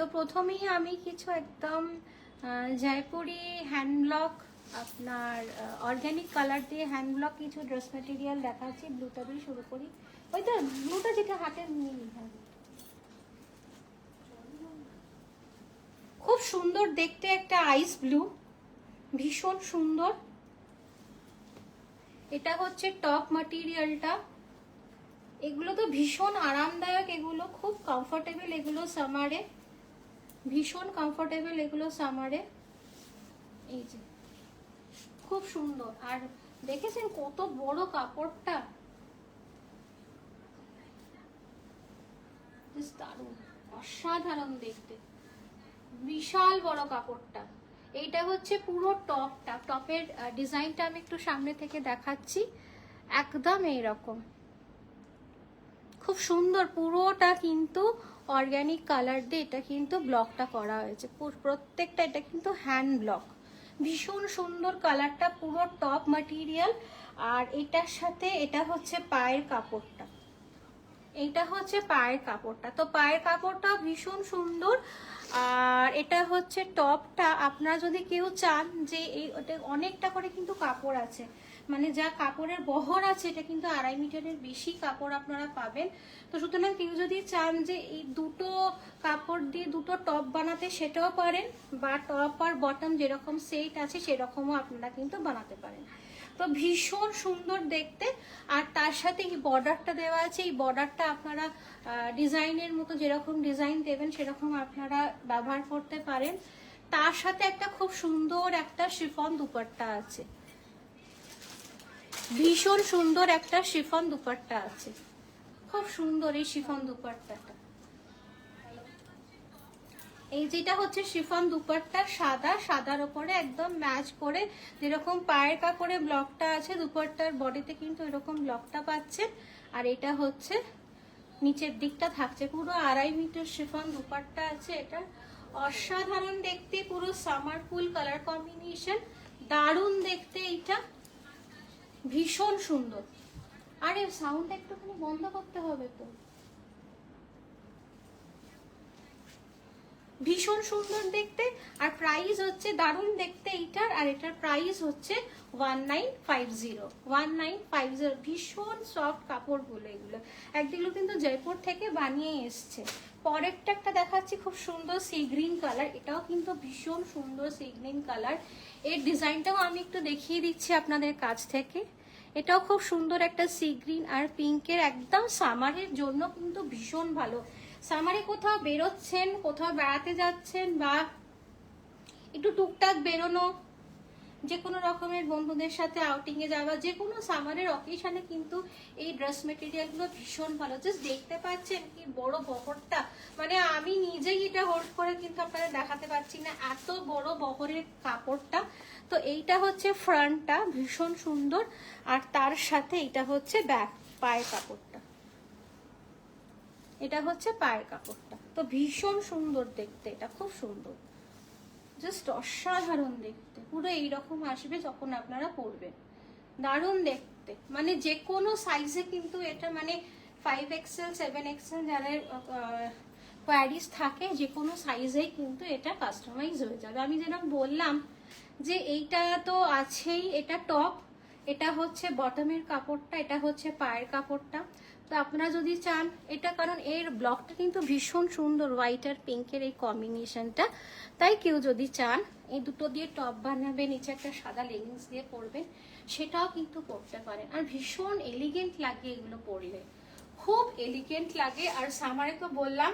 তো প্রথমেই আমি কিছু একদম জয়পুরি হ্যান্ড ব্লক আপনার অর্গ্যানিক কালার দিয়ে হ্যান্ড ব্লক কিছু ড্রেস মেটেরিয়াল দেখাচ্ছি। ব্লুটা দিয়ে শুরু করি। ওই তো ব্লুটা যেটা হাতে নিয়ে, খুব সুন্দর দেখতে একটা আইস ব্লু, ভীষণ সুন্দর। এটা হচ্ছে টপ ম্যাটেরিয়ালটা। এগুলো তো ভীষণ আরামদায়ক, এগুলো খুব কমফোর্টেবল, এগুলো সামারে ভীষণ কমফোর্টেবল, এগুলো সামারে। এই যে খুব সুন্দর। আর দেখেছেন কত বড় কাপড়টা, দারুণ অসাধারণ দেখতে, বিশাল বড় কাপড়টা। এইটা হচ্ছে পুরো টপটা, টপের ডিজাইনটা আমি একটু সামনে থেকে দেখাচ্ছি। একদম এইরকম খুব সুন্দর, পুরোটা কিন্তু অর্গানিক কালার দিয়ে এটা কিন্তু ব্লকটা করা হয়েছে প্রত্যেকটা। এটা কিন্তু হ্যান্ড ব্লক, ভীষণ সুন্দর কালারটা, পুরো টপ ম্যাটেরিয়াল। আর এটার সাথে এটা হচ্ছে পায়ের কাপড়টা, এইটা হচ্ছে পায়ের কাপড়টা। তো পায়ের কাপড়টা ভীষণ সুন্দর। আর এটা হচ্ছে টপটা। আপনারা যদি কেউ চান যে এই অনেকটা করে কিন্তু কাপড় আছে, মানে যা কাপড়ের বহর আছে এটা কিন্তু 2.5 মিটারের বেশি কাপড় আপনারা পাবেন। তো সুতরাং কেউ যদি চান যে এই দুটো কাপড় দিয়ে দুটো টপ বানাতে সেটাও পারেন, বা টপ আর বটম যেরকম সেট আছে সেরকমও আপনারা কিন্তু বানাতে পারেন। তো ভীষণ সুন্দর দেখতে। আর তার সাথে এই বর্ডারটা দেওয়া আছে, এই বর্ডারটা আপনারা ডিজাইনের মতো যেরকম ডিজাইন দেবেন সেরকম আপনারা ব্যবহার করতে পারেন। তার সাথে একটা খুব সুন্দর একটা শিফন দুপাট্টা আছে, ভীষণ সুন্দর একটা শিফন দুপাট্টা আছে, খুব সুন্দর এই শিফন দুপাট্টাটা। এই যেটা হচ্ছে শিফন দুপাট্টা, সাদা, সাদার উপরে একদম ম্যাচ করে যেরকম পায়ের কাপড়ে ব্লকটা আছে, দুপাট্টার বডিতে কিন্তু এরকম ব্লকটা পাচ্ছে। আর এটা হচ্ছে নিচের দিকটা থাকছে, পুরো 2.5 মিটার শিফন দুপাট্টা আছে। এটা অসাধারণ দেখতে, পুরো সামার কুল কালার কম্বিনেশন, দারুণ দেখতে, এইটা ভীষণ সুন্দর। আরে সাউন্ডটা একটুখানি বন্ধ করতে হবে তো। ভীষণ সুন্দর দেখতে। আর প্রাইস হচ্ছে দারুণ দেখতে এইটার। আর এটার প্রাইস হচ্ছে 1950। ভীষণ সফট কাপড়গুলো, এগুলো একদিগুলো কিন্তু জয়পুর থেকে বানিয়ে এসছে। পরেরটা একটা দেখাচ্ছি, খুব সুন্দর সি গ্রিন কালার, এটাও কিন্তু ভীষণ সুন্দর সি গ্রিন কালার। এর ডিজাইনটাও আমি একটু দেখিয়ে দিচ্ছি আপনাদের কাছ থেকে। এটাও খুব সুন্দর একটা সি গ্রিন আর পিঙ্কের, একদম সামারের জন্য কিন্তু ভীষণ ভালো। সামারে কোথাও বেরোচ্ছেন, কোথাও বেড়াতে যাচ্ছেন, বা একটু টুকটাক বেরোনো, যে কোনো রকমের বন্ধুদের সাথে আউটিংয়ে যাওয়া, যে কোনো সামারের অকেশনে কিন্তু এই ড্রেস মেটেরিয়ালগুলো ভীষণ ভালো। জাস্ট দেখতে পাচ্ছেন কি বড় বহরটা, মানে আমি নিজেই এটা হোল্ড করে কিন্তু আপনাদের দেখাতে পারছি না, এত বড় বহরের কাপড়টা। তো এইটা হচ্ছে ফ্রন্টটা, ভীষণ সুন্দর। আর তার সাথে এটা হচ্ছে ব্যাক, পায়ের কাপড়টা, এটা হচ্ছে পায়ের কাপড়টা। তো ভীষণ সুন্দর দেখতে, এটা খুব সুন্দর, জাস্ট অসাধারণ দেখতে। পুরো এইরকম আসবে যখন আপনারা পরবেন, দারুণ দেখতে। মানে যে কোনো সাইজে কিন্তু এটা, মানে 5XL 7XL যাদের কোয়ারিজ থাকে, যে কোনো সাইজেই কিন্তু এটা কাস্টমাইজ হয়ে যাবে। আমি যেরকম বললাম যে এইটা তো আছেই, এটা টপ, এটা হচ্ছে বটমের কাপড়টা, এটা হচ্ছে পায়ের কাপড়টা। তো আপনারা যদি চান এটা, কারণ এর ব্লকটা কিন্তু ভীষণ সুন্দর, হোয়াইট আর পিঙ্কের এই কম্বিনেশনটা। তাই কেউ যদি চান এই দুটো দিয়ে টপ বানাবে, নিচে একটা সাদা লেগিংস দিয়ে পরবেন, সেটাও কিন্তু পরতে পারেন। আর ভীষণ এলিগেন্ট লাগে এগুলো পরলে, খুব এলিগেন্ট লাগে। আর সামারে তো বললাম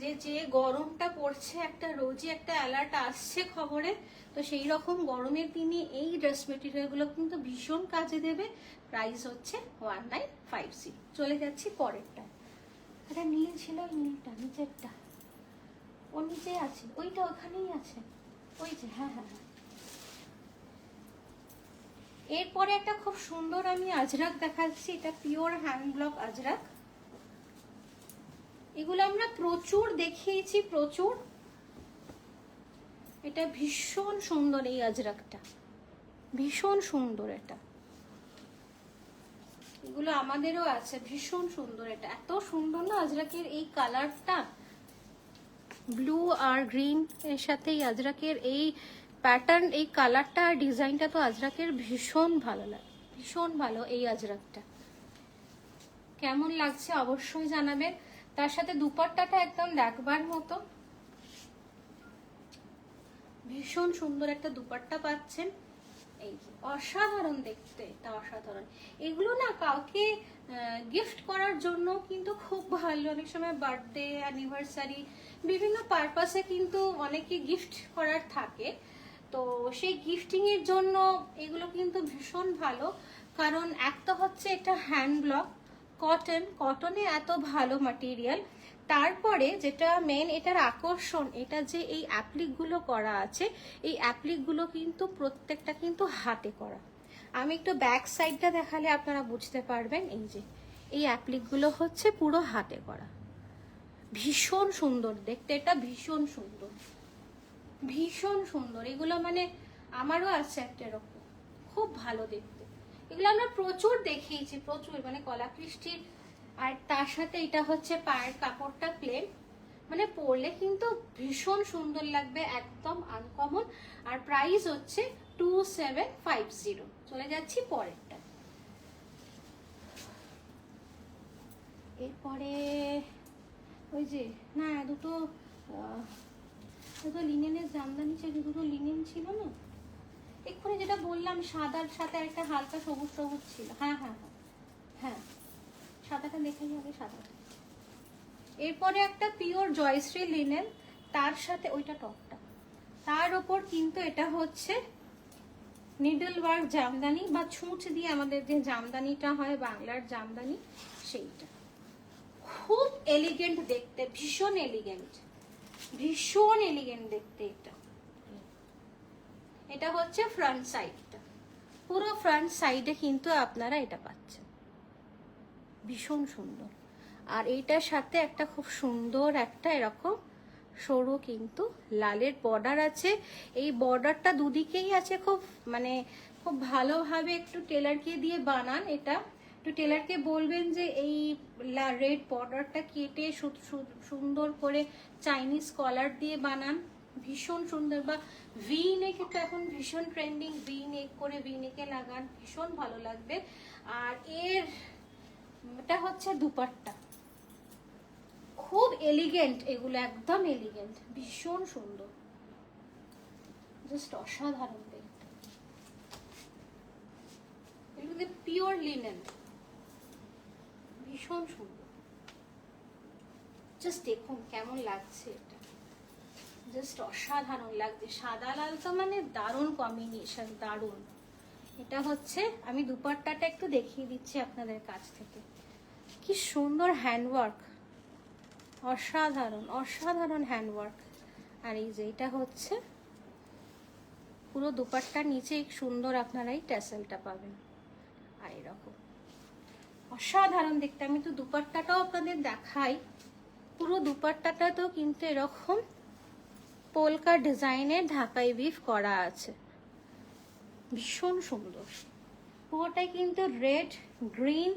যে যে গরমটা পড়ছে, একটা রোজই একটা অ্যালার্ট আসছে খবরে, তো সেই রকম গরমের দিনে এই ড্রেস মেটেরিয়ালগুলো কিন্তু ভীষণ কাজে দেবে। প্রাইস হচ্ছে 1950। চলে যাচ্ছি পরেরটা। এটা নীল ছিল, নীলটা নিচেরটা, ও নিচে আছে, ওইটা ওখানেই আছে, ওই যে, হ্যাঁ হ্যাঁ হ্যাঁ। এরপরে একটা খুব সুন্দর আমি আজরাক দেখাচ্ছি, এটা পিওর হ্যান্ড ব্লক আজরাক। এগুলো আমরা প্রচুর দেখিয়েছি, প্রচুর। এটা ভীষণ সুন্দর, এই আজরাকটা ভীষণ সুন্দর। এটা এগুলো আমাদেরও আছে, ভীষণ সুন্দর। এটা এত সুন্দর না আজরাকের এই কালারটা, ব্লু আর গ্রিন এর সাথে এই আজরাকের এই প্যাটার্ন, এই কালারটা আর ডিজাইনটা তো আজরাকের ভীষণ ভালো লাগে, ভীষণ ভালো। এই আজরাকটা কেমন লাগছে অবশ্যই জানাবেন। তার সাথে দুপাট্টাটা একদম দেখবার মতো, ভীষণ সুন্দর একটা দুপাট্টা পাচ্ছেন। এই যে অসাধারণ দেখতে, এটা অসাধারণ। এগুলো না কাউকে গিফট করার জন্য কিন্তু খুব ভালো। অনেক সময় বার্থডে, অ্যানিভার্সারি, বিভিন্ন পারপাসে কিন্তু অনেকে গিফট করার থাকে, তো সেই গিফটিং এর জন্য এগুলো কিন্তু ভীষণ ভালো। কারণ একটা হচ্ছে এটা হ্যান্ড ব্লক কটন, কটনে এত ভালো ম্যাটেরিয়াল। তারপরে যেটা মেন এটার আকর্ষণ, এটা যে এই অ্যাপ্লিকগুলো করা আছে, এই অ্যাপ্লিকগুলো কিন্তু প্রত্যেকটা কিন্তু হাতে করা। আমি একটু ব্যাক সাইডটা দেখালে আপনারা বুঝতে পারবেন। এই যে এই অ্যাপ্লিকগুলো হচ্ছে পুরো হাতে করা, ভীষণ সুন্দর দেখতে, এটা ভীষণ সুন্দর, ভীষণ সুন্দর। এগুলো মানে আমারও আছে একটা এরকম, খুব ভালো দেখতে। এগুলো আমরা প্রচুর দেখিয়েছি, প্রচুর, মানে কলাকৃষ্টির। আর তার সাথে এটা হচ্ছে পায়ের কাপড়টা প্লেন, মানে পরলে কিন্তু ভীষণ সুন্দর লাগবে, একদম আনকমন। আর প্রাইস হচ্ছে 2750। চলে যাচ্ছি পরেরটা। এরপরে ওই যে না দুটো লিনেনের জামদানি ছিল, দুটো লিনেন ছিল না এক্ষুনি যেটা বললাম, সাদার সাথে একটা হালকা সবুজ সবুজ ছিল। হ্যাঁ হ্যাঁ হ্যাঁ হ্যাঁ, সাদাটা দেখাই আগে, সাদাটা। এরপরে একটা পিওর জয়শ্রী লিনেন, তার সাথে ওইটা টপটা, তার ওপর কিন্তু এটা হচ্ছে নিডল ওয়ার্ক জামদানি বা ছুঁচ দিয়ে আমাদের যে জামদানিটা হয় বাংলার জামদানি, সেইটা খুব এলিগেন্ট দেখতে, ভীষণ এলিগেন্ট, ভীষণ এলিগেন্ট দেখতে। এটা হচ্ছে ফ্রন্ট সাইডটা, পুরো ফ্রন্ট সাইডে কিন্তু আপনারা এটা পাচ্ছেন, ভীষণ সুন্দর। আর এইটার সাথে একটা খুব সুন্দর একটা এরকম সরু কিন্তু লালের বর্ডার আছে। এই বর্ডারটা দুদিকেই আছে, খুব মানে খুব ভালোভাবে একটু টেলারকে দিয়ে বানান। এটা একটু টেলারকে বলবেন যে এই রেড বর্ডারটা কেটে সুন্দর করে চাইনিজ কলার দিয়ে বানান, ভীষণ সুন্দর। বা ভি নেক, তো এখন ভীষণ ট্রেন্ডিং, ভি নেক করে ভি নেকে লাগান, ভীষণ ভালো লাগবে। আর এর এটা হচ্ছে দুপাট্টা, খুব এলিগেন্ট, এগুলো একদম এলিগেন্ট, ভীষণ সুন্দর, জাস্ট অসাধারণ দেখতে। এগুলো পিওর লিনেন, ভীষণ সুন্দর। জাস্ট দেখুন কেমন লাগছে, এটা জাস্ট অসাধারণ লাগছে। সাদা লাল তো মানে দারুণ কম্বিনেশন, দারুণ। এটা হচ্ছে, আমি দুপাট্টাটা একটু দেখিয়ে দিচ্ছি আপনাদের কাছ থেকে, কি সুন্দর হ্যান্ডওয়ার্ক, অসাধারণ অসাধারণ হ্যান্ডওয়ার্ক। আর এই যে এটা হচ্ছে পুরো দুপাট্টার নিচে সুন্দর আপনারা এই ট্যাসেলটা পাবেন। আর এরকম অসাধারণ দেখতে। আমি তো দুপাট্টাটাও আপনাদের দেখাই, পুরো দুপাট্টাটা তো কিন্তু এরকম পোলকা ডিজাইনের ঢাকাই বিফ করা আছে, ভীষণ সুন্দর। পুরোটাই কিন্তু রেড, গ্রিন,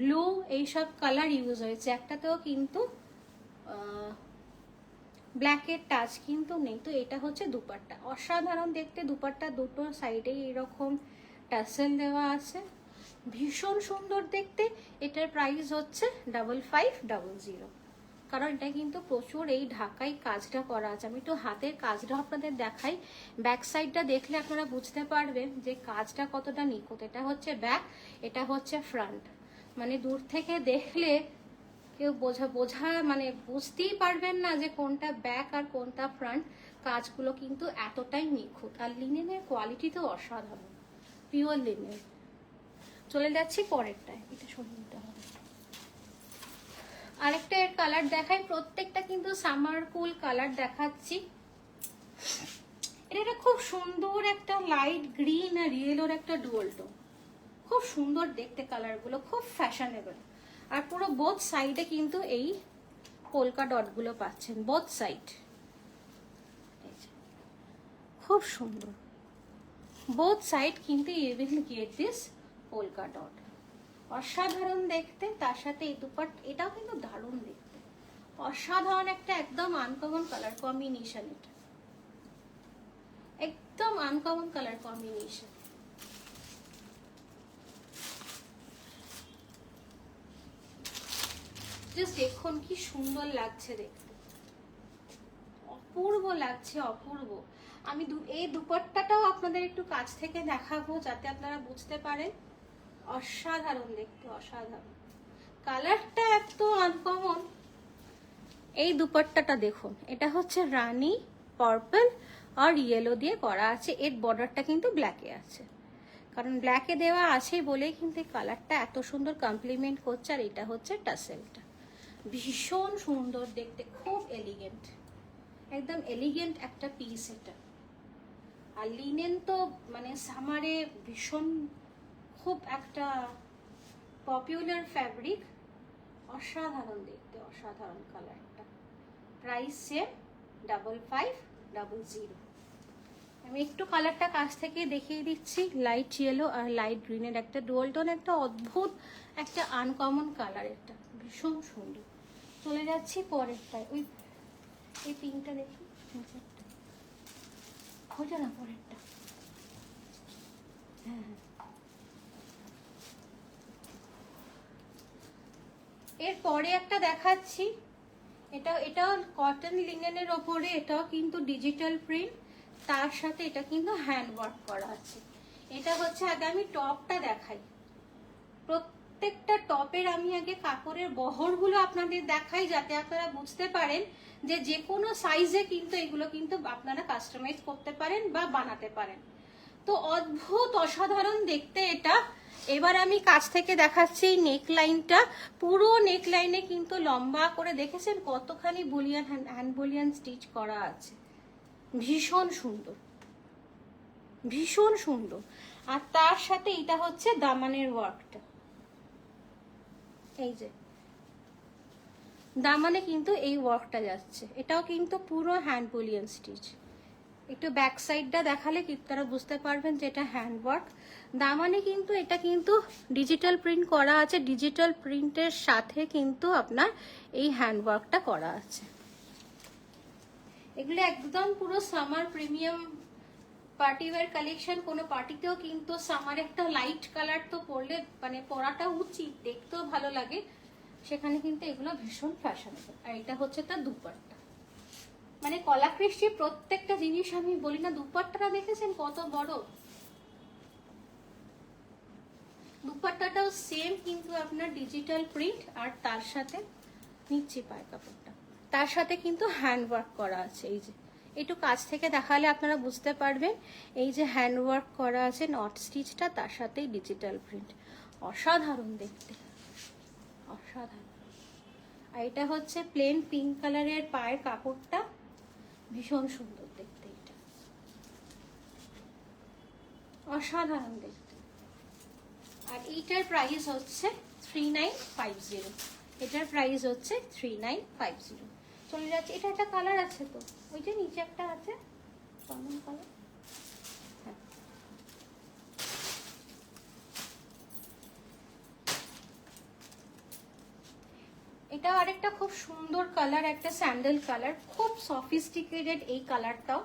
ব্লু এইসব কালার ইউজ হয়েছে। একটাতেও কিন্তু ব্ল্যাকের টাচ কিন্তু নেই। তো এটা হচ্ছে দুপাট্টা, অসাধারণ দেখতে। দুপাট্টা দুটো সাইডেই এরকম টাসেল দেওয়া আছে, ভীষণ সুন্দর দেখতে। এটার প্রাইস হচ্ছে 5500, কারণ এটা কিন্তু প্রচুর এই ঢাকাই কাজটা করা আছে। আমি একটু হাতের কাজটা আপনাদের দেখাই, ব্যাক সাইডটা দেখলে আপনারা বুঝতে পারবেন যে কাজটা কতটা নিখুঁত। এটা হচ্ছে ব্যাক, এটা হচ্ছে ফ্রন্ট, মানে দূর থেকে দেখলে কেউ বোঝা মানে বুঝতেই পারবেন না যে কোনটা ব্যাক আর কোনটা ফ্রন্ট। কাজগুলো কিন্তু এতটাই নিখুঁত। আর লিনেনের কোয়ালিটি তো অসাধারণ, পিওর লিনেন। চলে যাচ্ছি পরেরটায়, এটা সরিয়ে নিতে হবে। আরেকটা এর কালার দেখাই, প্রত্যেকটা কিন্তু সামার কুল কালার দেখাচ্ছি। এটা খুব সুন্দর একটা লাইট গ্রিন আর ইয়েলোর একটা ডুয়াল টোন, খুব সুন্দর দেখতে কালারগুলো, খুব ফ্যাশনেবল। আর পুরো বোথ সাইডে কিন্তু এই পোলকা ডটগুলো পাচ্ছেন, বোথ সাইড, খুব সুন্দর। বোথ সাইড কিন্তু you will get this polka dot, অসাধারণ দেখতে। তার সাথে এই দুপাট্টা, এটাও কিন্তু দারুণ দেখতে, অসাধারণ একটা একদম আনকমন কালার কম্বিনেশন, এটা একদম আনকমন কালার কম্বিনেশন। জাস্ট দেখুন কি সুন্দর লাগছে দেখতে, অপূর্ব লাগছে, অপূর্ব। আমি এই দুপাট্টাটাও আপনাদের একটু কাছ থেকে দেখাবো যাতে আপনারা বুঝতে পারেন। অসাধারণ দেখতে, অসাধারণ। কালারটা এত আনকমন। এই দুপাট্টাটা দেখুন, এটা হচ্ছে রানী পার্পল আর ইয়েলো দিয়ে করা আছে। এর বর্ডারটা কিন্তু ব্ল্যাকে আছে, কারণ ব্ল্যাকে দেওয়া আছে বলেই কিন্তু এই কালারটা এত সুন্দর কমপ্লিমেন্ট করছে। আর এটা হচ্ছে টাসেলটা, ভীষণ সুন্দর দেখতে, খুব এলিগেন্ট, একদম এলিগেন্ট একটা পিস এটা। আর লিনেন তো মানে সামারে ভীষণ খুব একটা পপুলার ফ্যাব্রিক। অসাধারণ দেখতে, অসাধারণ কালারটা। Price same 5500। আমি একটু কালারটা কাছ থেকে দেখিয়ে দিচ্ছি। লাইট ইয়েলো আর লাইট গ্রিনের একটা ডুয়াল টোন, একটা অদ্ভুত একটা আনকমন কালার, এটা ভীষণ সুন্দর। চলে যাচ্ছি পরেরটায়। ওই এই পিঙ্কটা দেখি, খোঁজো না পরেরটা। হ্যাঁ, এরপরে একটা দেখাচ্ছি। এটাও কটন লিনেনের ওপরে, এটাও কিন্তু ডিজিটাল প্রিন্ট, তার সাথে এটা কিন্তু হ্যান্ড ওয়ার্ক করা আছে। এটা হচ্ছে, আগে আমি টপটা দেখাই। প্রত্যেকটা টপের আমি আগে কাপড়ের বহরগুলো আপনাদের দেখাই, যাতে আপনারা বুঝতে পারেন যে কোনো সাইজে কিন্তু এগুলো কিন্তু আপনারা কাস্টমাইজ করতে পারেন বা বানাতে পারেন। তো অদ্ভুত অসাধারণ দেখতে এটা। এবার আমি কাছ থেকে দেখাচ্ছি নেক লাইনটা। পুরো নেক লাইনে কিন্তু লম্বা করে দেখেছেন কতখানি বুলিয়ান হ্যান্ড বুলিয়ান স্টিচ করা আছে। ভীষণ সুন্দর, ভীষণ সুন্দর। আর তার সাথে এটা হচ্ছে দামানের ওয়ার্কটা। এই যে দামানে কিন্তু এই ওয়ার্কটা যাচ্ছে, এটাও কিন্তু পুরো হ্যান্ড বুলিয়ান স্টিচ। একটু ব্যাক সাইডটা দেখালে কি তারা বুঝতে পারবেন যে এটা হ্যান্ড ওয়ার্ক। দামানে কিন্তু এটা কিন্তু ডিজিটাল প্রিন্ট করা আছে, ডিজিটাল প্রিন্টের সাথে কিন্তু আপনার এই হ্যান্ড ওয়ার্কটা করা আছে। এগুলো একদম পুরো summer premium party wear collection. কোনো পার্টিতেও কিন্তু সামার একটা লাইট কালার তো পরলে মানে পরাটা উচিত, দেখতেও ভালো লাগে, সেখানে কিন্তু এগুলো ভীষণ ফ্যাশনেবল। আর এটা হচ্ছে তার দুপাট্টা। মানে কলাকৃষ্টি প্রত্যেকটা জিনিস আমি বলি না, দুপাট্টাটা দেখেছেন কত বড়। দুপাট্টাটাও সেম কিন্তু আপনার ডিজিটাল প্রিন্ট, আর তার সাথে নিচ্ছি পায় কাপড়টা, তার সাথে কিন্তু হ্যান্ড ওয়ার্ক করা আছে। এই যে একটু কাছ থেকে দেখালে আপনারা বুঝতে পারবেন, এই যে হ্যান্ড ওয়ার্ক করা আছে নট স্টিচটা, তার সাথেই ডিজিটাল প্রিন্ট। অসাধারণ দেখতে, অসাধারণ। আর এটা হচ্ছে প্লেন পিঙ্ক কালারের পায়ের কাপড়টা, ভীষণ সুন্দর দেখতে, এটা অসাধারণ দেখতে। আর এইটার প্রাইস হচ্ছে 3950। এটার প্রাইস হচ্ছে 3950। চলে যাচ্ছে। এটা একটা কালার আছে তো, ওই যে নিচে একটা আছে কমন কালার। হ্যাঁ, এটাও আরেকটা খুব সুন্দর কালার, একটা স্যান্ডেল কালার, খুব সফিস্টিকেটেড এই কালারটাও,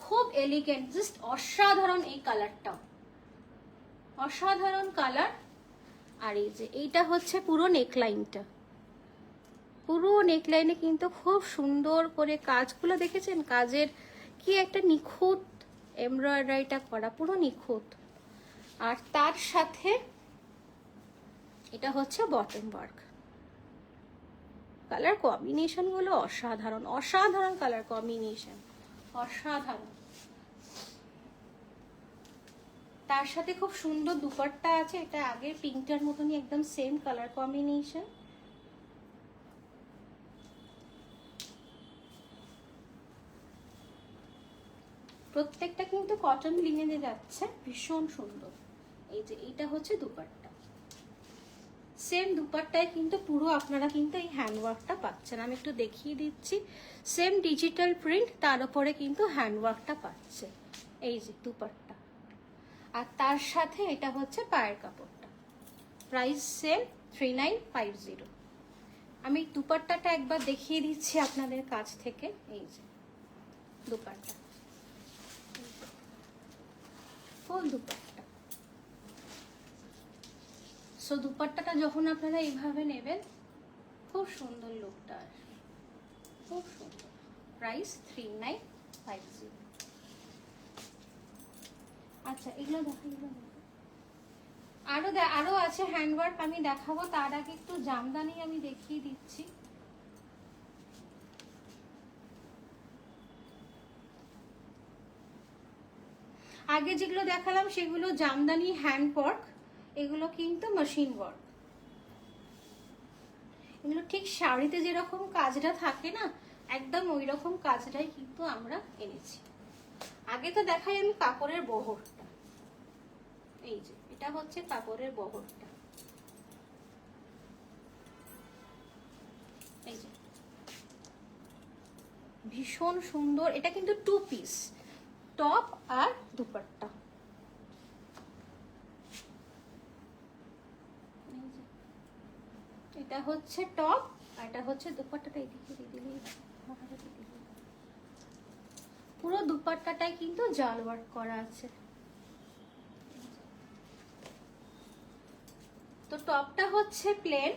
খুব এলিগেন্ট, জাস্ট অসাধারণ এই কালারটাও, অসাধারণ কালার। আর এই যে এইটা হচ্ছে পুরো নেকলাইনটা, পুরো নেকলাইনে কিন্তু খুব সুন্দর করে কাজগুলো দেখেছেন, কাজের কি একটা নিখুঁত এমব্রয়ডারিটা করা, পুরো নিখুঁত। আর তার সাথে এটা হচ্ছে বটম ওয়ার্ক। কালার কম্বিনেশন গুলো অসাধারণ, অসাধারণ কালার কম্বিনেশন, অসাধারণ। তার সাথে খুব সুন্দর দুপাট্টা আছে, এটা আগের পিঙ্কটার মতনই একদম সেম কালার কম্বিনেশন। প্রত্যেকটা কিন্তু কটন লিনেনে যাচ্ছে, ভীষণ সুন্দর। এই যে এইটা হচ্ছে দুপাট্টা, সেম দুপাট্টায় কিন্তু পুরো আপনারা কিন্তু এই হ্যান্ডওয়ার্কটা পাচ্ছেন। আমি একটু দেখিয়ে দিচ্ছি, সেম ডিজিটাল প্রিন্ট, তার উপরে কিন্তু হ্যান্ডওয়ার্কটা পাচ্ছে। এই যে দুপাট্টা, আর তার সাথে এটা হচ্ছে পায়ের কাপড়টা। Price same 3950। আমি দুপাট্টাটা একবার দেখিয়ে দিচ্ছি আপনাদের কাছ থেকে। এই যে দুপাট্টা, ফুল দুপাট্টা। সো দুপাট্টাটা যখন আপনারা এইভাবে নেবেন খুব সুন্দর লুকটা আসবে, খুব সুন্দর। প্রাইস 3950। আচ্ছা এগুলো দেখো, আরো আছে হ্যান্ডওয়ার্ক, আমি দেখাবো। তার আগে একটু জামদানি আমি দেখিয়ে দিচ্ছি। আগে যেগুলো দেখালাম সেগুলো জামদানি হ্যান্ড ওয়ার্ক, এগুলো কিন্তু মেশিন ওয়ার্ক। এগুলো ঠিক শাড়িতে যেরকম কাজটা থাকে না, একদম ওই রকম কাজটাই কিন্তু আমরা এনেছি। আগে তো দেখাই আমি কাপড়ের বহরটা। এই যে এটা হচ্ছে কাপড়ের বহরটা। এই যে ভীষণ সুন্দর। এটা কিন্তু 2 পিস, টপ আর দুপাট্টা। এটা হচ্ছে টপ আর এটা হচ্ছে দুপাট্টাটা। এদিকে দিয়ে দিলেই, পুরো দুপাট্টাটাই কিন্তু জাল ওয়ার্ক করা আছে। তো টপটা হচ্ছে প্লেন,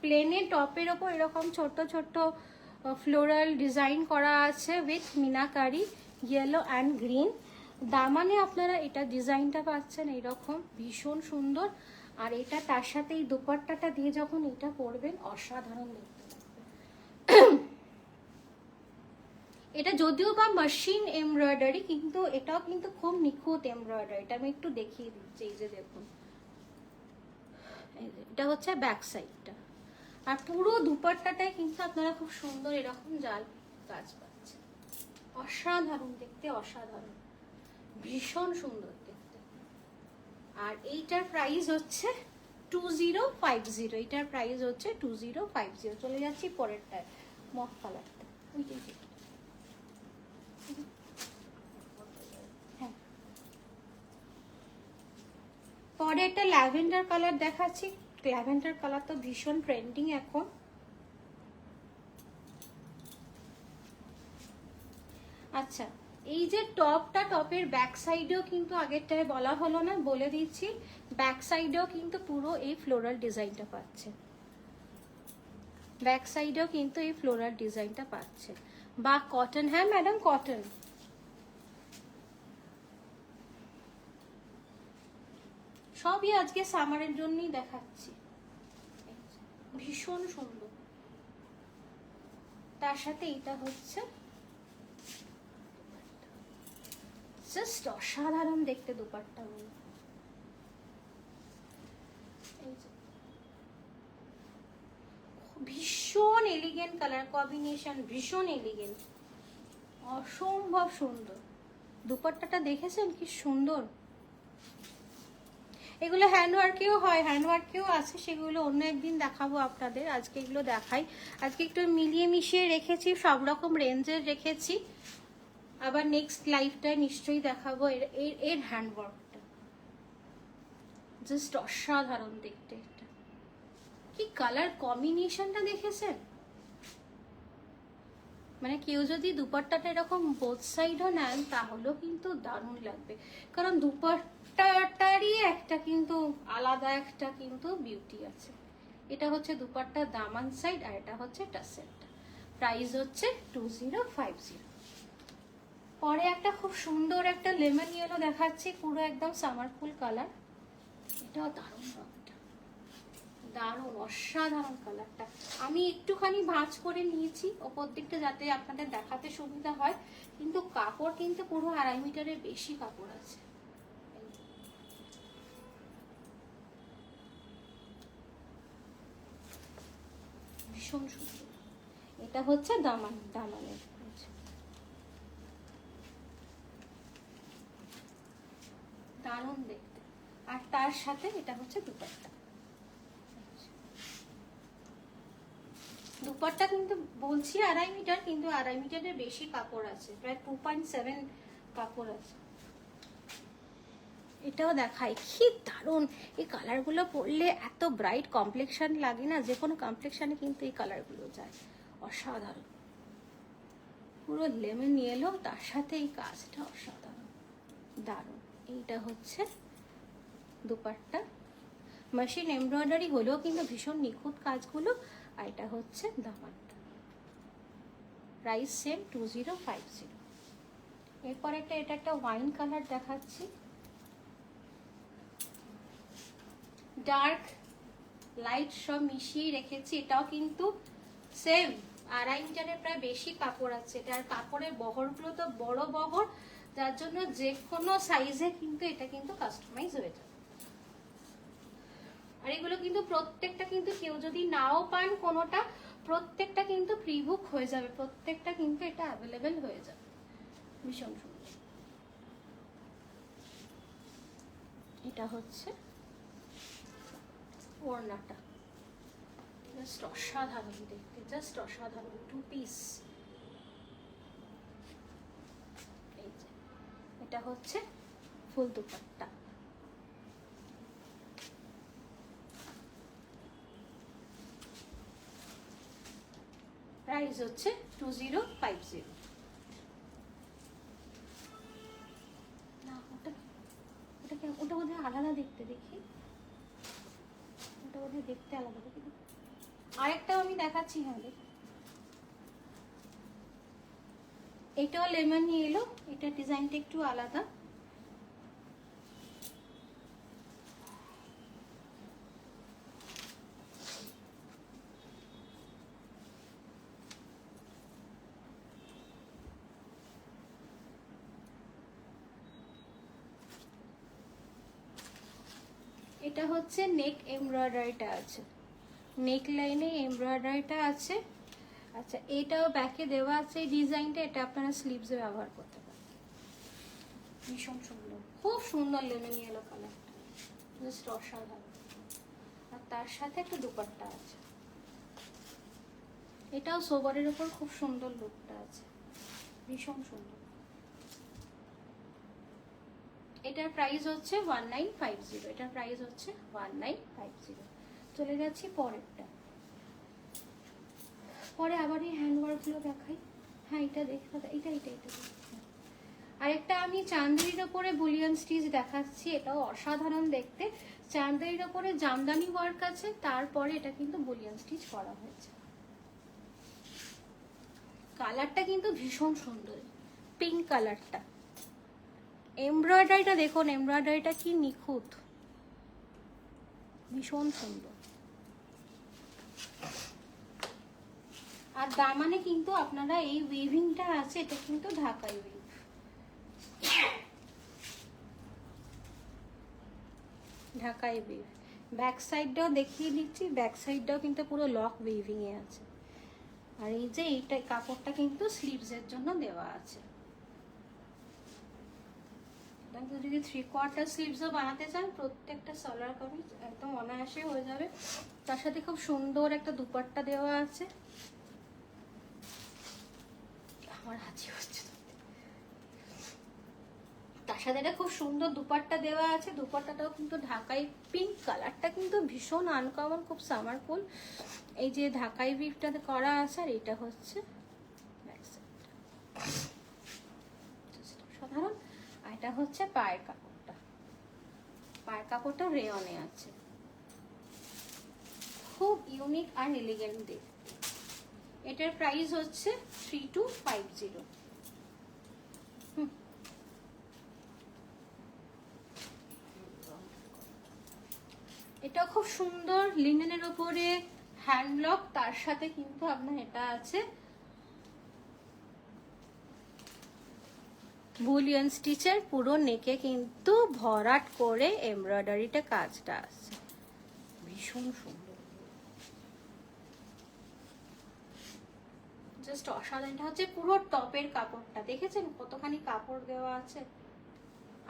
প্লেনে টপের ওপর এরকম ছোট ছোট ফ্লোরাল ডিজাইন করা আছে with meenakari yellow and green. দামানে আপনারা এটা ডিজাইনটা পাচ্ছেন এইরকম, ভীষণ সুন্দর। আর এটা তার সাথে এই দুপাট্টাটা দিয়ে যখন এটা পরবেন অসাধারণ দেখতে লাগবে। এটা যদিও বা মেশিন এমব্রয়ডারি, কিন্তু এটাও কিন্তু খুব নিখুঁত এমব্রয়ডারি। এটা আমি একটু দেখিয়ে দিচ্ছি। এই যে দেখুন, এটা হচ্ছে ব্যাক সাইডটা। আর পুরো দুপাট্টাটাই কিন্তু আপনারা খুব সুন্দর এরকম জাল কাজ পাচ্ছেন। অসাধারণ দেখতে, অসাধারণ, ভীষণ সুন্দর দেখতে। আর এইটার প্রাইস হচ্ছে 2050। এটার প্রাইস হচ্ছে 2050। চলে যাচ্ছি পরেরটায়, মফ কালারটা। হ্যাঁ, পরে একটা ল্যাভেন্ডার কালার দেখাচ্ছি। ল্যাভেন্ডার কালার তো ভীষণ ট্রেন্ডিং এখন। আচ্ছা, এই যে টপটা, টপের ব্যাক সাইডেও কিন্তু আগেরটায় বলা হলো না, বলে দিচ্ছি। ব্যাক সাইডেও কিন্তু পুরো এই ফ্লোরাল ডিজাইনটা পাচ্ছে। ব্যাক সাইডেও কিন্তু এই ফ্লোরাল ডিজাইনটা পাচ্ছে। বা কটন, হ্যাঁ ম্যাডাম কটন। সবই আজকে সামারের জন্যই দেখাচ্ছি। ভীষণ সুন্দর। তার সাথে এটা হচ্ছে জাস্ট অসাধারণ দেখতে দুপাট্টা গুলো। ভীষণ এলিগেন্ট কালার কম্বিনেশন, ভীষণ এলিগেন্ট, অসম্ভব সুন্দর। দুপাট্টাটা দেখেছেন কি সুন্দর। এগুলো হ্যান্ডওয়ার্কেও হয়, হ্যান্ডওয়ার্কেও আছে, সেগুলো অন্য একদিন দেখাবো আপনাদের। আজকে এগুলো দেখাই। আজকে একটু মিলিয়ে মিশিয়ে রেখেছি, সব রকম রেঞ্জের রেখেছি। আবার নেক্সট লাইফটায় নিশ্চয়ই দেখাবো এর হ্যান্ডওয়ার্কটা। জাস্ট অসাধারণ দেখতে। এটা কি কালার কম্বিনেশনটা দেখেছেন? মানে কেউ যদি দুপাট্টাটা এরকম বোথ সাইডও নেন তাহলেও কিন্তু দারুণ লাগবে। কারণ দুপাট্টাটারই একটা কিন্তু আলাদা একটা কিন্তু বিউটি আছে। এটা হচ্ছে দুপাট্টার দামান সাইড আর এটা হচ্ছে টাসেলটা। প্রাইস হচ্ছে 2050। পরে একটা খুব সুন্দর একটা লেমন ইয়েলো দেখাচ্ছি, পুরো একদম সামারফুল কালার। এটাও দারুণ রংটা, দারুণ অসাধারণ কালারটা। আমি একটুখানি ভাঁজ করে নিয়েছি ওপর দিকটা যাতে আপনাদের দেখাতে সুবিধা হয়, কিন্তু কাপড় কিন্তু পুরো 2.5 মিটারের বেশি কাপড় আছে। ভীষণ সুন্দর। এটা হচ্ছে দামানের দারুণ দেখতে। আর তার সাথে এটা হচ্ছে দুপাট্টা। দুপাট্টা কিন্তু বলছি 2.5 মিটার, কিন্তু 2.5 মিটারের বেশি কাপড় আছে, প্রায় 2.7 কাপড় আছে। এটাও দেখাই, কি দারুণ এই কালারগুলো পরলে, এত ব্রাইট কমপ্লেকশন লাগে না, যে কোনো কমপ্লেকশনে কিন্তু এই কালারগুলো যায়, অসাধারণ। পুরো লেমন ইয়েলো, তার সাথে এই কাজটা অসাধারণ, দারুণ। এইটা হচ্ছে দুপাট্টা, মেশিন এমব্রয়ডারি হলেও কিন্তু ভীষণ নিখুঁত কাজগুলো। আর এটা হচ্ছে দামানটা, প্রাইস সেম 2050। এরপর এটা একটা ওয়াইন কালার দেখাচ্ছি, ডার্ক লাইট সব মিশিয়ে রেখেছি। এটাও কিন্তু সেম 2.5 মিটারের প্রায় বেশি কাপড় আছে এটা, আর কাপড়ের বহরগুলো তো বড় বহর, যার জন্য যে কোনো সাইজে কিন্তু এটা কিন্তু কাস্টমাইজ হয়ে যাবে। আর এগুলো কিন্তু প্রত্যেকটা কিন্তু কেউ যদি নাও পান কোনোটা, প্রত্যেকটা কিন্তু প্রি বুক হয়ে যাবে, প্রত্যেকটা কিন্তু এটা অ্যাভেলেবেল হয়ে যাবে। ভীষণ সুন্দর। এটা হচ্ছে ওড়নাটা, জাস্ট অসাধারণ দেখতে, জাস্ট অসাধারণ, 2 পিস। এই যে এটা হচ্ছে ফুল দুপাট্টা, প্রাইস হচ্ছে 2050। না ওটা বোধহয় আলাদা দেখতে, দেখি ওটা বোধহয় দেখতে আলাদা দেখি। আরেকটাও আমি দেখাচ্ছি, হ্যাঁ এটাও লেমন ইয়েলো, এটা ডিজাইনটা একটু আলাদা। এটা হচ্ছে নেক এমব্রয়ডারিটা আছে, নেক লাইনে এমব্রয়ডারিটা আছে। আচ্ছা, এটাও ব্যাকে দেওয়া আছে এই ডিজাইনটা, এটা আপনারা স্লিভসে ব্যবহার করতে পারেন। ভীষণ সুন্দর, খুব সুন্দর লেমন ইয়েলো কালারটা, জাস্ট অসাধারণ। আর তার সাথে একটা দুপাট্টা আছে, এটাও সোবারের উপর খুব সুন্দর লুকটা আছে, ভীষণ সুন্দর। এটার প্রাইস হচ্ছে 1950, এটার প্রাইস হচ্ছে 1950। চলে যাচ্ছি পরেরটা, পরে আবার এই হ্যান্ডওয়ার্কগুলো দেখাই। হ্যাঁ এটা দেখতে, এটা আরেকটা আমি চান্দেরির ওপরে বুলিয়ান স্টিচ দেখাচ্ছি, এটাও অসাধারণ দেখতে। চান্দেরির ওপরে জামদানি ওয়ার্ক আছে, তারপরে এটা কিন্তু বুলিয়ান স্টিচ করা হয়েছে। কালারটা কিন্তু ভীষণ সুন্দর, পিঙ্ক কালারটা। এমব্রয়ডারিটা দেখুন, এমব্রয়ডারিটা কি নিখুঁত, ভীষণ সুন্দর। আর দামানে কিন্তু আপনারা এই উইভিংটা আছে, এটা কিন্তু ঢাকাই উইভ, ঢাকাই উইভ। ব্যাক সাইডটাও দেখিয়ে দিচ্ছি, ব্যাক সাইডটাও কিন্তু পুরো লক উইভিং এ আছে। আর এই যে এইটা কাপড়টা কিন্তু স্লিভসের জন্য দেওয়া আছে। যদি 3/4 স্লিভসও বানাতে চান, প্রত্যেকটা সালোয়ার কামিজ একদম অনায়াসে হয়ে যাবে। তার সাথে খুব সুন্দর একটা দুপাট্টা দেওয়া আছে, আমার হাঁচি হচ্ছে। তার সাথে একটা খুব সুন্দর দুপাট্টা দেওয়া আছে, দুপাট্টাটাও কিন্তু ঢাকাই পিঙ্ক কালারটা কিন্তু ভীষণ আনকমন, খুব সামার কুল। এই যে ঢাকাই উইভটাতে করা আছে, আর এটা হচ্ছে সাধারণ। আর এটা হচ্ছে পায়ের কাপড়টা, পায়ের কাপড়টা রেয়নে আছে, খুব ইউনিক আর এলিগেন্ট দেখতে। এটার প্রাইস হচ্ছে 3250। এটা খুব সুন্দর লিনেনের উপরে হ্যান্ডলক, তার সাথে কিন্তু আপনার এটা আছে বুলিয়ান স্টিচের, পুরো নেকে কিন্তু ভরাট করে এমব্রয়ডারিটা কাজটা আছে, ভীষণ সুন্দর, জাস্ট অসাধারণ। এটা হচ্ছে পুরো টপের কাপড়টা, দেখেছেন কতখানি কাপড় দেওয়া আছে।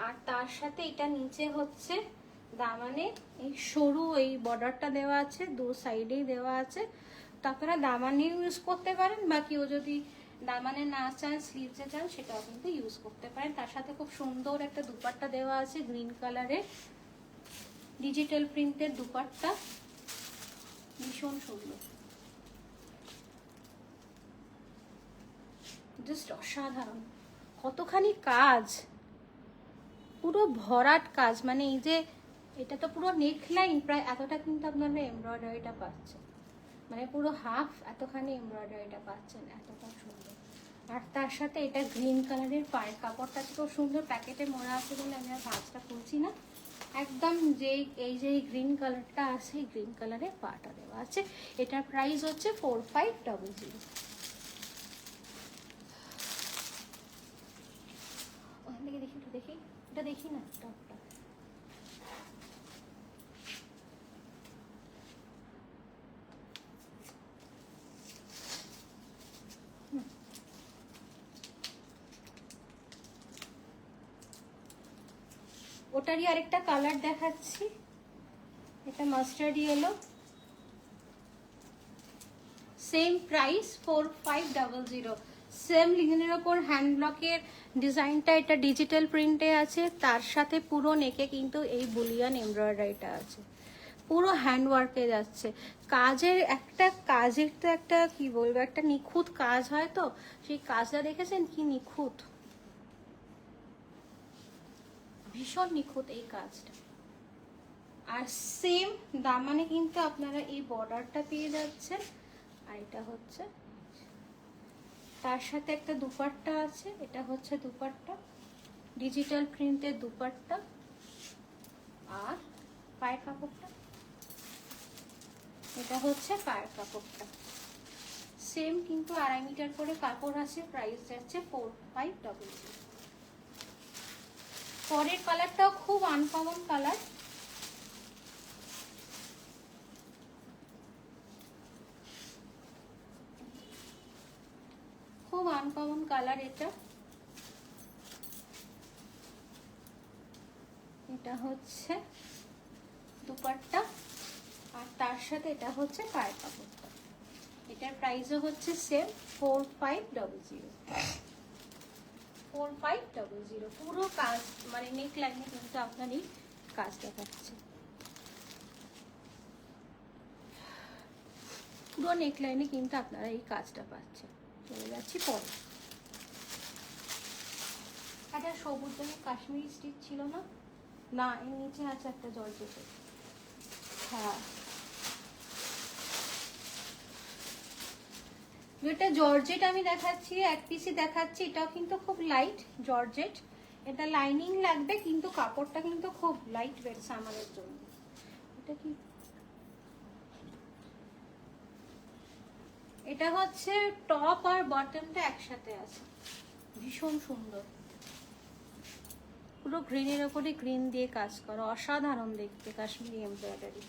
আর তার সাথে এটা নিচে হচ্ছে দামানে এই সরু এই বর্ডারটা দেওয়া আছে, দু সাইডেই দেওয়া আছে। তো আপনারা দামানে ইউজ করতে পারেন, বা কেউ যদি দামানে না চান, স্লিভসে চান, সেটাও কিন্তু ইউজ করতে পারেন। তার সাথে খুব সুন্দর একটা দুপাট্টা দেওয়া আছে গ্রিন কালারের, ডিজিটাল প্রিন্টের দুপাট্টা, ভীষণ সুন্দর, জাস্ট অসাধারণ। কতখানি কাজ, পুরো ভরাট কাজ, মানে এই যে এটা তো পুরো নেক লাইন, প্রায় এতটা কিন্তু আপনারা এমব্রয়ডারিটা পাচ্ছেন, মানে পুরো হাফ এতখানি এমব্রয়ডারিটা পাচ্ছেন, এতটা সুন্দর। আর তার সাথে এটা গ্রিন কালারের পায়ের কাপড়টা খুব সুন্দর, প্যাকেটে মোড়া আছে বলে আমি আর ভাঁজটা খুলছি না। একদম এই যে গ্রিন কালারটা আছে, এই গ্রিন কালারের পাটা দেওয়া আছে। এটার প্রাইস হচ্ছে 4500। ওখান থেকে দেখি, এটা দেখি না টপটা। ওটারই আরেকটা কালার দেখাচ্ছি, এটা mustard yellow, same price 4500। Same লিনেনের ওপর হ্যান্ড ব্লকের ডিজাইনটা, এটা ডিজিটাল প্রিন্টে আছে, তার সাথে পুরো নেকে কিন্তু এই বুলিয়ান এমব্রয়ডারিটা আছে, পুরো হ্যান্ডওয়ার্কে যাচ্ছে। কাজের তো একটা কি বলবো, একটা নিখুঁত কাজ হয়, তো সেই কাজটা দেখেছেন কি নিখুঁত, ভীষণ নিখুঁত এই কাজটা। আর সেম দামানে কিন্তু আপনারা এই বর্ডারটা পেয়ে যাচ্ছেন। আর এটা হচ্ছে তার সাথে একটা দুপাট্টা আছে, এটা হচ্ছে দুপাট্টা, ডিজিটাল প্রিন্টের দুপাট্টা। আর পায়ের কাপড়টা, এটা হচ্ছে পায়ের কাপড়টা, সেম কিন্তু 2.5 মিটার করে কাপড় আছে, প্রাইস যাচ্ছে 4500। পরের কালারটাও খুব আনকমন কালার, খুব আনকমন কালার এটা। এটা হচ্ছে দুপাট্টা, আর তার সাথে এটা হচ্ছে পায়ের কাপড়টা। এটার প্রাইসও হচ্ছে সেম 4500। 4500 পুরো কাজ, মানে নেক লাইনে কিন্তু আপনার এই কাজটা পাচ্ছে, পুরো নেক লাইনে কিন্তু আপনারা এই কাজটা পাচ্ছেন। চলে যাচ্ছি পরে। একটা সবুজ রঙের কাশ্মীরি স্টিচ ছিল না, না এর নিচে আছে একটা জর্জেটের, হ্যাঁ যেটা জর্জেট আমি দেখাচ্ছি, এক পিসই দেখাচ্ছি, এটাও কিন্তু খুব লাইট জর্জেট। এটা লাইনিং লাগবে, কিন্তু কাপড়টা কিন্তু খুব লাইট ওয়েট সামারের জন্য। এটা কি, এটা হচ্ছে টপ আর বটমটা একসাথে আছে, ভীষণ সুন্দর, পুরো গ্রিনের ওপরে গ্রিন দিয়ে কাজ করা, অসাধারণ দেখতে কাশ্মীরি এমব্রয়ডারি,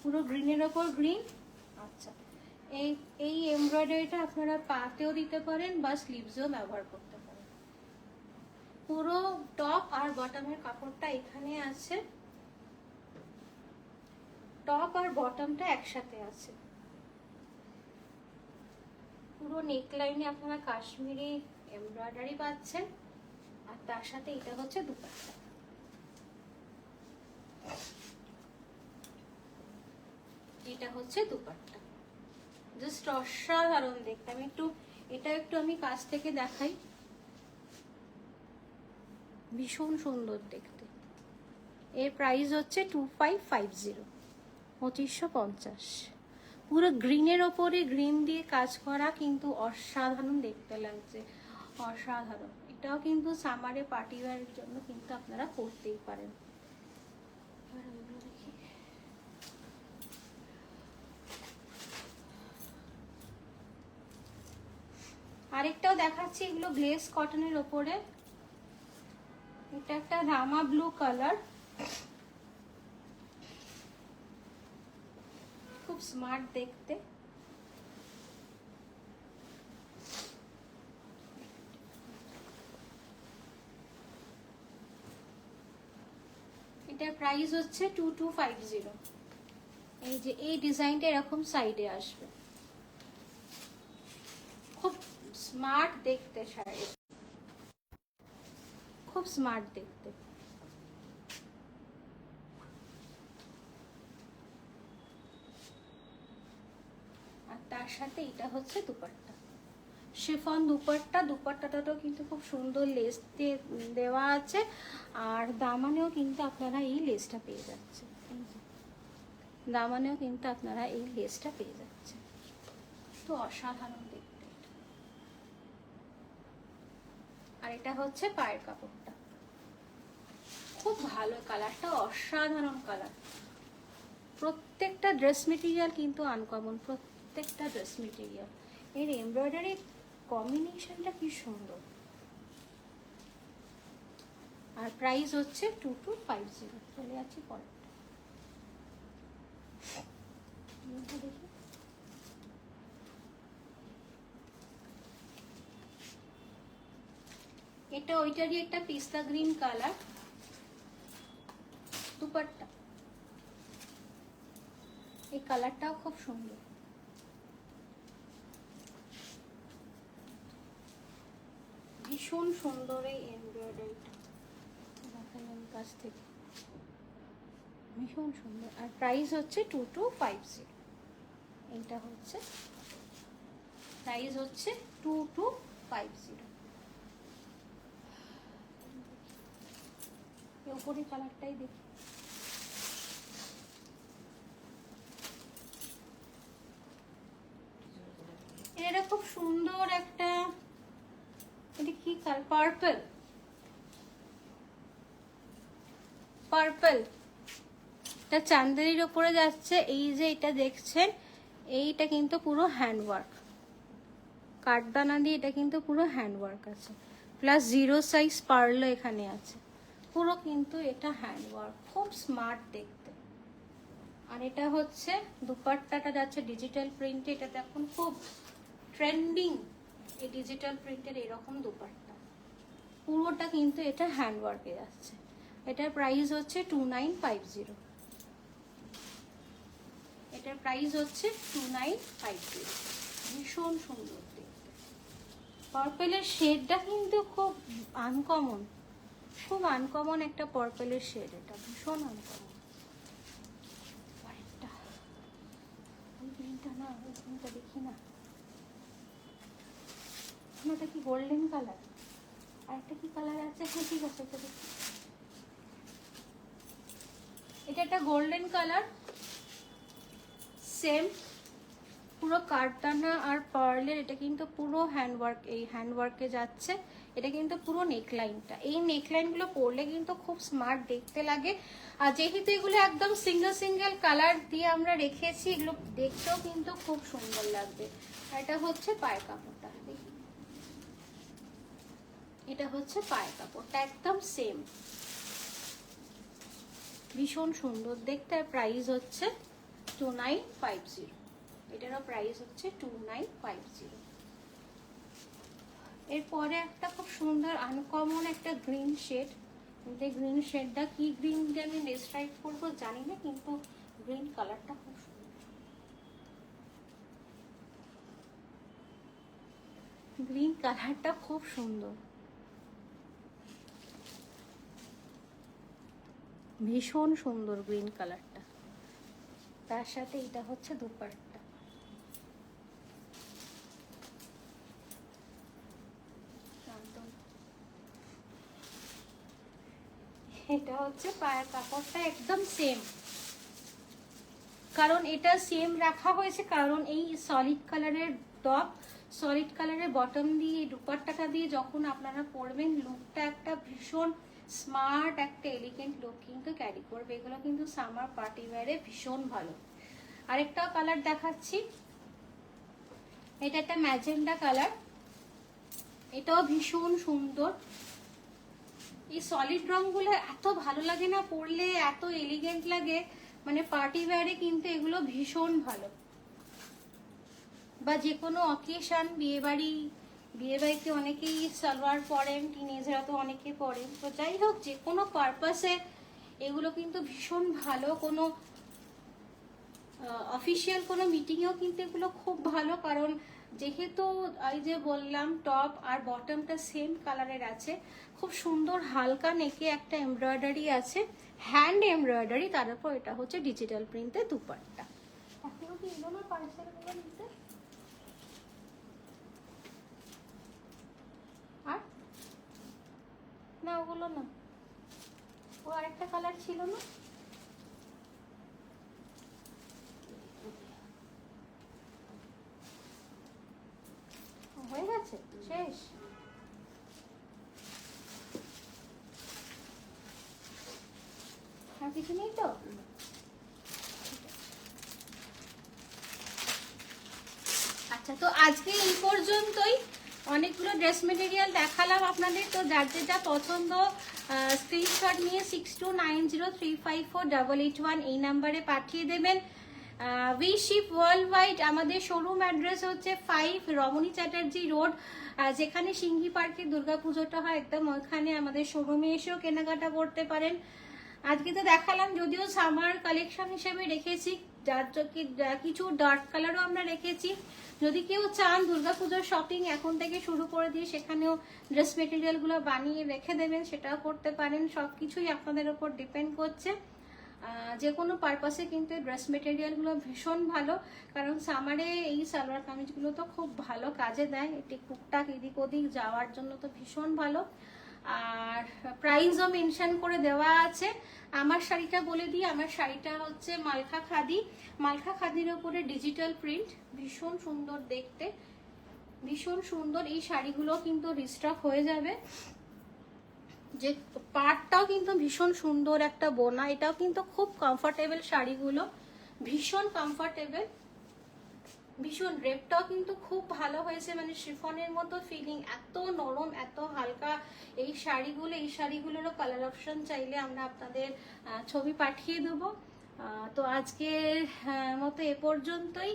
পুরো গ্রিনের ওপর গ্রিন। আচ্ছা, এই এমব্রয়ডারিটা আপনারা পাতেও দিতে পারেন বা স্লিভসেও ব্যবহার করতে পারেন। পুরো টপ আর বটমের কাপড়টা এখানে আছে, টপ আর বটমটা একসাথে আছে। পুরো নেক লাইনে আপনারা কাশ্মীরি এমব্রয়ডারি পাচ্ছেন, আর তার সাথে এটা হচ্ছে দুপাট্টা। এটা হচ্ছে দুপাট্টা, জাস্ট অসাধারণ দেখতে। আমি একটু আমি কাছ থেকে দেখাই, ভীষণ সুন্দর দেখতে। এর প্রাইস হচ্ছে 2550, 2550। পুরো গ্রিনের ওপরে গ্রিন দিয়ে কাজ করা, কিন্তু অসাধারণ দেখতে লাগছে, অসাধারণ। এটাও কিন্তু সামারে পার্টি ওয়্যারের জন্য কিন্তু আপনারা পরতেই পারেন। আরেকটাও দেখাচ্ছি, এগুলো গ্লেস কটনের ওপরে। এটা একটা রামা ব্লু কালার, খুব স্মার্ট দেখতে। এটার প্রাইস হচ্ছে 2250। এই যে এই ডিজাইনটা এরকম সাইডে আসবে, স্মার্ট দেখতে শাড়ি, খুব স্মার্ট দেখতে। আর তার সাথে এটা হচ্ছে দুপাট্টা, শিফন দুপাট্টা। দুপাট্টাটাও কিন্তু খুব সুন্দর লেস দিয়ে দেওয়া আছে, আর দামানেও কিন্তু আপনারা এই লেসটা পেয়ে যাচ্ছেন। দামানেও কিন্তু আপনারা এই লেসটা পেয়ে যাচ্ছেন, তো অসাধারণ দেখতে। আর এটা হচ্ছে পায়ের কাপড়টা, খুব ভালো কালারটা, অসাধারণ কালার। প্রত্যেকটা ড্রেস মেটেরিয়াল কিন্তু আনকমন, প্রত্যেকটা ড্রেস মেটেরিয়াল। এর এমব্রয়ডারি কম্বিনেশনটা কি সুন্দর। আর প্রাইস হচ্ছে 2250। চলে যাচ্ছি পরেরটা দেখি। এটা ওইটারই একটা পিস্তা গ্রিন কালার, দুপাট্টা। এই কালারটাও খুব সুন্দর, ভীষণ সুন্দর এই এমব্রয়ডারিটা, কাছ থেকে ভীষণ সুন্দর। আর প্রাইস হচ্ছে 2250। এইটা হচ্ছে প্রাইস হচ্ছে 2250। উপরে কালারটাই দেখি। এটা খুব সুন্দর একটা, এটা কি কালার, পার্পল, পার্পল। এটা চান্দেরির উপরে যাচ্ছে। এই যে এটা দেখছেন, এইটা কিন্তু পুরো হ্যান্ডওয়ার্ক, কাঠদানা দিয়ে এটা কিন্তু পুরো হ্যান্ডওয়ার্ক আছে, প্লাস 0 সাইজ পার্লও এখানে আছে, পুরো কিন্তু এটা হ্যান্ডওয়ার্ক, খুব স্মার্ট দেখতে। আর এটা হচ্ছে দুপাট্টাটা যাচ্ছে ডিজিটাল প্রিন্টে। এটা এখন খুব ট্রেন্ডিং, এই ডিজিটাল প্রিন্টের এরকম দুপাট্টা, পুরোটা কিন্তু এটা হ্যান্ডওয়ার্কে যাচ্ছে। এটার প্রাইস হচ্ছে 2950। এটার প্রাইস হচ্ছে 2950। ভীষণ সুন্দর দেখতে। পার্পেলের শেডটা কিন্তু খুব আনকমন, খুব আনকমন একটা পার্পেলের শেড, এটা ভীষণ আনকমন। আরেকটা ওই গ্রিনটা না, ওই গ্রিনটা দেখি না, ওটা কি গোল্ডেন কালার, আরেকটা কি কালার আছে, হ্যাঁ ঠিক আছে এটা দেখি। এটা একটা গোল্ডেন কালার, সেম পুরো কাঠদানা আর পার্লের। এটা কিন্তু পুরো হ্যান্ডওয়ার্ক, এই হ্যান্ডওয়ার্কে যাচ্ছে। এটা কিন্তু পুরো নেকলাইনটা, এই নেকলাইনগুলো পরলে কিন্তু খুব স্মার্ট দেখতে লাগে। আর যেহেতু এগুলো একদম সিঙ্গেল সিঙ্গেল কালার দিয়ে আমরা রেখেছি, এগুলো দেখতেও কিন্তু খুব সুন্দর লাগবে। আর এটা হচ্ছে পায়ের কাপড়টা, এটা হচ্ছে পায়ের কাপড়টা, একদম সেম, ভীষণ সুন্দর দেখতে। আর প্রাইস হচ্ছে 2950। এটারও প্রাইস হচ্ছে 2950। এরপরে একটা খুব সুন্দর আনকমন একটা গ্রিন শেড। এই গ্রিন শেডটা কি গ্রিন দিয়ে আমি ডেসক্রাইব করবো জানি না, কিন্তু গ্রিন কালারটা খুব সুন্দর। গ্রিন কালারটা খুব সুন্দর, ভীষণ সুন্দর গ্রিন কালারটা। তার সাথে এটা হচ্ছে দুপাট্টা। এটা হচ্ছে পায়ের কাপড়টা, একদম সেম, কারণ এটা সেম রাখা হয়েছে, কারণ এই সলিড কালারের টপ, সলিড কালারের বটম দিয়ে দুপাট্টাটা দিয়ে যখন আপনারা পরবেন, লুকটা একটা ভীষণ স্মার্ট, একটা এলিগেন্ট লুক কিন্তু ক্যারি করবে। এগুলো কিন্তু সামার পার্টি ওয়্যারে ভীষণ ভালো। আরেকটা কালার দেখাচ্ছি, এটা একটা ম্যাজেন্ডা কালার, এটাও ভীষণ সুন্দর। এই সলিড রংগুলো এত ভালো লাগে না পরলে, এত এলিগেন্ট লাগে, মানে পার্টি ওয়্যারে কিন্তু এগুলো ভীষণ ভালো। বা যে কোনো অকেশন, বিয়েবাড়িতে অনেকেই সালোয়ার পরেন, টিনেজাররা তো অনেকে পরেন, তো যাই হোক যে কোনো পারপাসে এগুলো কিন্তু ভীষণ ভালো। কোনো অফিসিয়াল কোনো মিটিংয়েও কিন্তু এগুলো খুব ভালো, কারণ যেহেতু এই যে বললাম টপ আর বটমটা সেম কালারের আছে, খুব সুন্দর হালকা নেকে একটা এমব্রয়ডারি আছে, হ্যান্ড এমব্রয়ডারি, তার উপর এটা হচ্ছে ডিজিটাল প্রিন্টে দুপাট্টা। এখনো কি এলো না পার্সেলগুলো নিতে? আর না ওগুলো না, ও আরেকটা কালার ছিল না, হয়ে গেছে শেষ। আর কিছু নেই তো? আচ্ছা, তো আজকে এই পর্যন্তই। অনেকগুলো ড্রেস মেটেরিয়াল দেখালাম আপনাদের, তো যার যেটা পছন্দ স্ক্রিনশট নিয়ে 6290354881 এই নাম্বারে পাঠিয়ে দেবেন। We ship worldwide. আমাদের শোরুম অ্যাড্রেস হচ্ছে 5 রমণী চ্যাটার্জি রোড, যেখানে সিংহি পার্কে দুর্গাপুজোটা হয় একদম ওখানে আমাদের শোরুমে এসেও কেনাকাটা করতে পারেন। আজকে তো দেখালাম, যদিও সামার কালেকশন হিসেবে রেখেছি, কিছু ডার্ক কালারও আমরা রেখেছি। যদি কেউ চান দুর্গাপুজোর শপিং এখন থেকে শুরু করে দিয়ে সেখানেও ড্রেস মেটেরিয়ালগুলো বানিয়ে রেখে দেবেন, সেটাও করতে পারেন। সব কিছুই আপনাদের ওপর ডিপেন্ড করছে। যে কোনো পারপাসে কিন্তু ড্রেস মেটেরিয়ালগুলো ভীষণ ভালো, কারণ সামারে এই সালোয়ার কামিজগুলো তো খুব ভালো কাজে দেয়, এটি টুকটাক এদিক ওদিক যাওয়ার জন্য তো ভীষণ ভালো। আর প্রাইসও মেনশন করে দেওয়া আছে। আমার শাড়িটা বলে দিই, আমার শাড়িটা হচ্ছে মালখা খাদি, মালখা খাদির ওপরে ডিজিটাল প্রিন্ট, ভীষণ সুন্দর দেখতে, ভীষণ সুন্দর। এই শাড়িগুলো কিন্তু রিস্টক হয়ে যাবে। যে পাড়টাও কিন্তু ভীষণ সুন্দর একটা বোনা, এটাও কিন্তু খুব কমফোর্টেবল শাড়িগুলো, ভীষণ কমফোর্টেবল, ভীষণ রেপটাও কিন্তু খুব ভালো হয়েছে, মানে শিফনের মতো ফিলিং, এত নরম এত হালকা এই শাড়িগুলো। এই শাড়িগুলোরও কালার অপশন চাইলে আমরা আপনাদের ছবি পাঠিয়ে দেবো। তো আজকের মতো এ পর্যন্তই।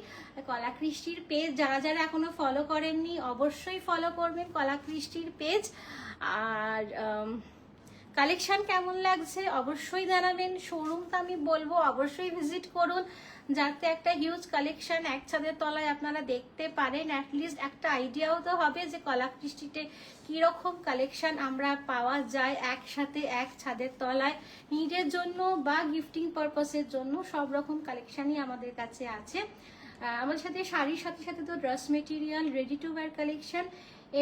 কলাকৃষ্টির পেজ যারা যারা এখনো ফলো করেননি অবশ্যই ফলো করবেন কলাকৃষ্টির পেজ। আর কালেকশন কেমন লাগছে অবশ্যই জানাবেন। শোরুম তো আমি বলবো অবশ্যই ভিজিট করুন, যাতে একটা হিউজ কালেকশন এক ছাদের তলায় আপনারা দেখতে পারেন। অ্যাটলিস্ট একটা আইডিয়াও তো হবে যে কলাকৃষ্টিতে কীরকম কালেকশন আমরা পাওয়া যায় একসাথে এক ছাদের তলায়। নিজের জন্য বা গিফটিং পারপাসের জন্য সব রকম কালেকশনই আমাদের কাছে আছে। আমাদের সাথে শাড়ির সাথে সাথে তো dress material, ready to wire collection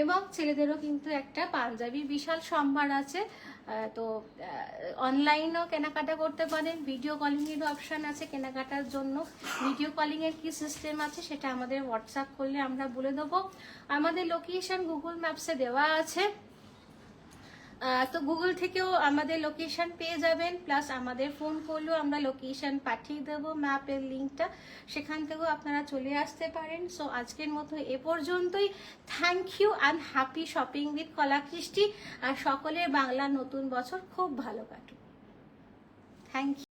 এবং ছেলেদেরও কিন্তু একটা পাঞ্জাবি বিশাল সম্ভার আছে। তো অনলাইনও কেনাকাটা করতে পারেন, ভিডিও কলিংয়েরও অপশান আছে কেনাকাটার জন্য। ভিডিও কলিংয়ের কি সিস্টেম আছে সেটা আমাদের হোয়াটসঅ্যাপ করলে আমরা বলে দেবো। আমাদের লোকেশন গুগল ম্যাপসে দেওয়া আছে, তো গুগল থেকেও আমাদের লোকেশন পেয়ে যাবেন, প্লাস আমাদের ফোন করলেও আমরা লোকেশন পাঠিয়ে দেবো, ম্যাপের লিঙ্কটা, সেখান থেকেও আপনারা চলে আসতে পারেন। সো আজকের মতো এ পর্যন্তই। Thank you and happy shopping with Kalakrishti. আর সকলের বাংলা নতুন বছর খুব ভালো কাটুক। Thank you.